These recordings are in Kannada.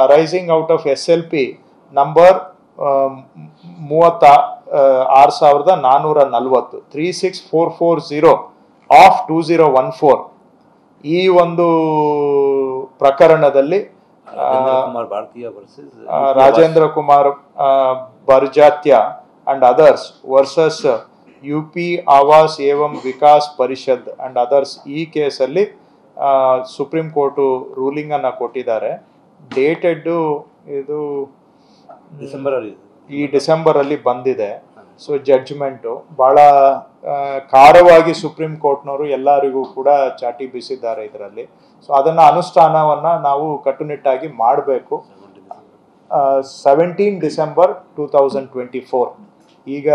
Arising out of SLP number 36,440 36440 of 2014 ಈ ಒಂದು ಪ್ರಕರಣದಲ್ಲಿ Rajendra Kumar Barjatya and others versus UP Awas Evam Vikas Parishad and others ಈ ಕೇಸಲ್ಲಿ ಸುಪ್ರೀಂ ಕೋರ್ಟು ರೂಲಿಂಗ್ ಅನ್ನ ಕೊಟ್ಟಿದ್ದಾರೆ. ಡೇಟೆಡ್ ಇದು ಡಿಸೆಂಬರ್ ಅಲ್ಲಿ ಬಂದಿದೆ. ಸೊ ಜಡ್ಜ್ಮೆಂಟು ಬಹಳ ಖಾರವಾಗಿ ಸುಪ್ರೀಂ ಕೋರ್ಟ್ನವರು ಎಲ್ಲರಿಗೂ ಕೂಡ ಚಾಟಿ ಬೀಸಿದ್ದಾರೆ ಇದರಲ್ಲಿ. ಸೊ ಅದನ್ನ ಅನುಷ್ಠಾನವನ್ನ ನಾವು ಕಟ್ಟುನಿಟ್ಟಾಗಿ ಮಾಡಬೇಕು. 17 ಡಿಸೆಂಬರ್ 2024 ಈಗ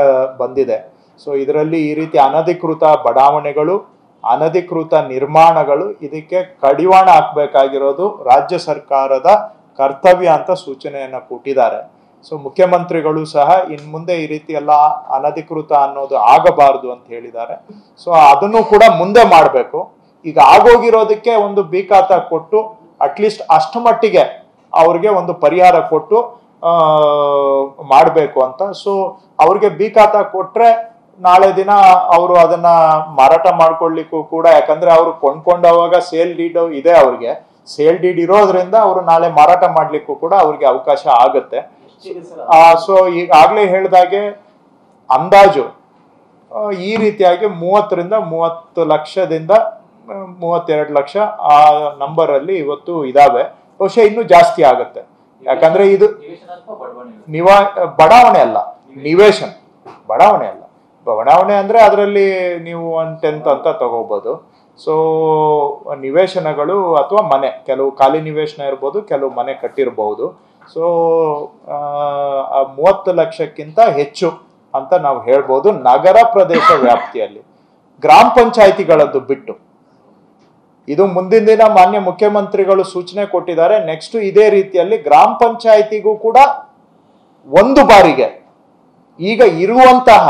ಬಂದಿದೆ. ಸೊ ಇದರಲ್ಲಿ ಈ ರೀತಿ ಅನಧಿಕೃತ ಬಡಾವಣೆಗಳು, ಅನಧಿಕೃತ ನಿರ್ಮಾಣಗಳು, ಇದಕ್ಕೆ ಕಡಿವಾಣ ಹಾಕಬೇಕಾಗಿರೋದು ರಾಜ್ಯ ಸರ್ಕಾರದ ಕರ್ತವ್ಯ ಅಂತ ಸೂಚನೆಯನ್ನ ಕೊಟ್ಟಿದ್ದಾರೆ. ಸೊ ಮುಖ್ಯಮಂತ್ರಿಗಳು ಸಹ ಇನ್ ಮುಂದೆ ಈ ರೀತಿ ಎಲ್ಲ ಅನಧಿಕೃತ ಅನ್ನೋದು ಆಗಬಾರದು ಅಂತ ಹೇಳಿದ್ದಾರೆ. ಸೊ ಅದನ್ನು ಕೂಡ ಮುಂದೆ ಮಾಡಬೇಕು. ಈಗ ಆಗೋಗಿರೋದಕ್ಕೆ ಒಂದು ಬಿಖಾತ ಕೊಟ್ಟು ಅಟ್ಲೀಸ್ಟ್ ಅಷ್ಟು ಮಟ್ಟಿಗೆ ಅವ್ರಿಗೆ ಒಂದು ಪರಿಹಾರ ಕೊಟ್ಟು ಮಾಡಬೇಕು ಅಂತ. ಸೊ ಅವ್ರಿಗೆ ಬಿಖಾತ ಕೊಟ್ರೆ ನಾಳೆ ದಿನ ಅವರು ಅದನ್ನ ಮಾರಾಟ ಮಾಡ್ಕೊಳ್ಳಿಕ್ಕೂ ಕೂಡ, ಯಾಕಂದ್ರೆ ಅವರು ಕೊಂಡ್ಕೊಂಡವಾಗ ಸೇಲ್ ಡೀಡ್ ಇದೆ, ಅವ್ರಿಗೆ ಸೇಲ್ ಡೀಡ್ ಇರೋದ್ರಿಂದ ಅವರು ನಾಳೆ ಮಾರಾಟ ಮಾಡ್ಲಿಕ್ಕೂ ಕೂಡ ಅವ್ರಿಗೆ ಅವಕಾಶ ಆಗುತ್ತೆ. ಸೊ ಈಗಾಗ್ಲೇ ಹೇಳ್ದಾಗೆ ಅಂದಾಜು ಈ ರೀತಿಯಾಗಿ 30 ಲಕ್ಷದಿಂದ 32 ಲಕ್ಷ ಆ ನಂಬರ್ ಅಲ್ಲಿ ಇವತ್ತು ಇದಾವೆ. ಬಹುಶಃ ಇನ್ನೂ ಜಾಸ್ತಿ ಆಗುತ್ತೆ, ಯಾಕಂದ್ರೆ ಇದು ಬಡಾವಣೆ ಅಲ್ಲ, ನಿವೇಶನ. ಬಡಾವಣೆ ಅಲ್ಲ, ಬಡಾವಣೆ ಅಂದ್ರೆ ಅದರಲ್ಲಿ ನೀವು 1/10 ಅಂತ ತಗೋಬಹುದು. ಸೊ ನಿವೇಶನಗಳು ಅಥವಾ ಮನೆ, ಕೆಲವು ಖಾಲಿ ನಿವೇಶನ ಇರ್ಬೋದು, ಕೆಲವು ಮನೆ ಕಟ್ಟಿರಬಹುದು. ಸೊ 30 ಲಕ್ಷಕ್ಕಿಂತ ಹೆಚ್ಚು ಅಂತ ನಾವು ಹೇಳ್ಬೋದು ನಗರ ಪ್ರದೇಶ ವ್ಯಾಪ್ತಿಯಲ್ಲಿ. ಗ್ರಾಮ ಪಂಚಾಯಿತಿಗಳದ್ದು ಬಿಟ್ಟು ಇದು ಮುಂದಿನ ದಿನ ಮಾನ್ಯ ಮುಖ್ಯಮಂತ್ರಿಗಳು ಸೂಚನೆ ಕೊಟ್ಟಿದ್ದಾರೆ. ನೆಕ್ಸ್ಟ್ ಇದೇ ರೀತಿಯಲ್ಲಿ ಗ್ರಾಮ ಪಂಚಾಯಿತಿಗೂ ಕೂಡ ಒಂದು ಬಾರಿಗೆ ಈಗ ಇರುವಂತಹ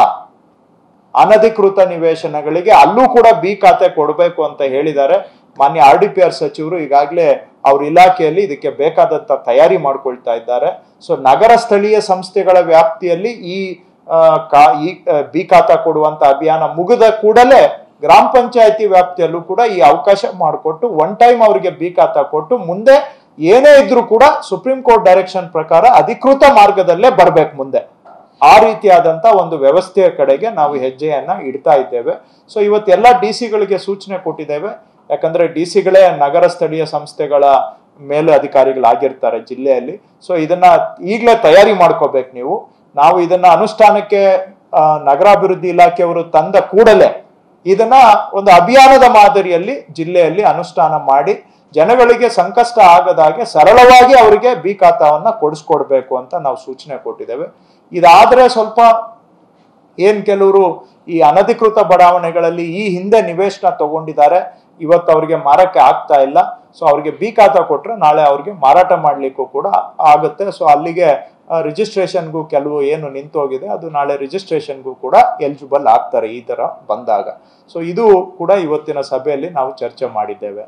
ಅನಧಿಕೃತ ನಿವೇಶನಗಳಿಗೆ ಅಲ್ಲೂ ಕೂಡ ಖಾತೆ ಕೊಡಬೇಕು ಅಂತ ಹೇಳಿದ್ದಾರೆ. ಮಾನ್ಯ RDPR ಸಚಿವರು ಈಗಾಗಲೇ ಅವ್ರ ಇಲಾಖೆಯಲ್ಲಿ ಇದಕ್ಕೆ ಬೇಕಾದಂತ ತಯಾರಿ ಮಾಡ್ಕೊಳ್ತಾ ಇದ್ದಾರೆ. ಸೊ ನಗರ ಸ್ಥಳೀಯ ಸಂಸ್ಥೆಗಳ ವ್ಯಾಪ್ತಿಯಲ್ಲಿ ಈ ಖಾತಾ ಕೊಡುವಂತ ಅಭಿಯಾನ ಮುಗಿದ ಕೂಡಲೇ ಗ್ರಾಮ ಪಂಚಾಯತಿ ವ್ಯಾಪ್ತಿಯಲ್ಲೂ ಕೂಡ ಈ ಅವಕಾಶ ಮಾಡಿಕೊಟ್ಟು ಒನ್ ಟೈಮ್ ಅವರಿಗೆ ಖಾತಾ ಕೊಟ್ಟು ಮುಂದೆ ಏನೇ ಇದ್ರೂ ಕೂಡ ಸುಪ್ರೀಂ ಕೋರ್ಟ್ ಡೈರೆಕ್ಷನ್ ಪ್ರಕಾರ ಅಧಿಕೃತ ಮಾರ್ಗದಲ್ಲೇ ಬರ್ಬೇಕು ಮುಂದೆ. ಆ ರೀತಿಯಾದಂತ ಒಂದು ವ್ಯವಸ್ಥೆಯ ಕಡೆಗೆ ನಾವು ಹೆಜ್ಜೆಯನ್ನ ಇಡ್ತಾ ಇದ್ದೇವೆ. ಸೊ ಇವತ್ತೆಲ್ಲ DC-ಗಳಿಗೆ ಸೂಚನೆ ಕೊಟ್ಟಿದ್ದೇವೆ. ಯಾಕಂದ್ರೆ DC-ಗಳೇ ನಗರ ಸ್ಥಳೀಯ ಸಂಸ್ಥೆಗಳ ಮೇಲೆ ಅಧಿಕಾರಿಗಳಾಗಿರ್ತಾರೆ ಜಿಲ್ಲೆಯಲ್ಲಿ. ಸೊ ಇದನ್ನ ಈಗಲೇ ತಯಾರಿ ಮಾಡ್ಕೋಬೇಕು ನೀವು. ನಾವು ಇದನ್ನ ಅನುಷ್ಠಾನಕ್ಕೆ ನಗರಾಭಿವೃದ್ಧಿ ಇಲಾಖೆಯವರು ತಂದ ಕೂಡಲೇ ಇದನ್ನ ಒಂದು ಅಭಿಯಾನದ ಮಾದರಿಯಲ್ಲಿ ಜಿಲ್ಲೆಯಲ್ಲಿ ಅನುಷ್ಠಾನ ಮಾಡಿ ಜನಗಳಿಗೆ ಸಂಕಷ್ಟ ಆಗದಾಗೆ ಸರಳವಾಗಿ ಅವರಿಗೆ ಖಾತಾವನ್ನ ಕೊಡಿಸ್ಕೊಡ್ಬೇಕು ಅಂತ ನಾವು ಸೂಚನೆ ಕೊಟ್ಟಿದ್ದೇವೆ. ಇದಾದ್ರೆ ಸ್ವಲ್ಪ ಕೆಲವರು ಈ ಅನಧಿಕೃತ ಬಡಾವಣೆಗಳಲ್ಲಿ ಈ ಹಿಂದೆ ನಿವೇಶನ ತಗೊಂಡಿದ್ದಾರೆ, ಇವತ್ತು ಅವ್ರಿಗೆ ಮಾರಕ್ಕೆ ಆಗ್ತಾ ಇಲ್ಲ. ಸೊ ಅವ್ರಿಗೆ ಖಾತಾ ಕೊಟ್ರೆ ನಾಳೆ ಅವ್ರಿಗೆ ಮಾರಾಟ ಮಾಡ್ಲಿಕ್ಕೂ ಕೂಡ ಆಗುತ್ತೆ. ಸೊ ಅಲ್ಲಿಗೆ ರಿಜಿಸ್ಟ್ರೇಷನ್ಗೂ ಕೆಲವು ಏನು ನಿಂತೋಗಿದೆ ಅದು ನಾಳೆ ರಿಜಿಸ್ಟ್ರೇಷನ್ಗೂ ಕೂಡ ಎಲಿಜಿಬಲ್ ಆಗ್ತಾರೆ ಈ ತರ ಬಂದಾಗ. ಸೊ ಇದು ಕೂಡ ಇವತ್ತಿನ ಸಭೆಯಲ್ಲಿ ನಾವು ಚರ್ಚೆ ಮಾಡಿದ್ದೇವೆ.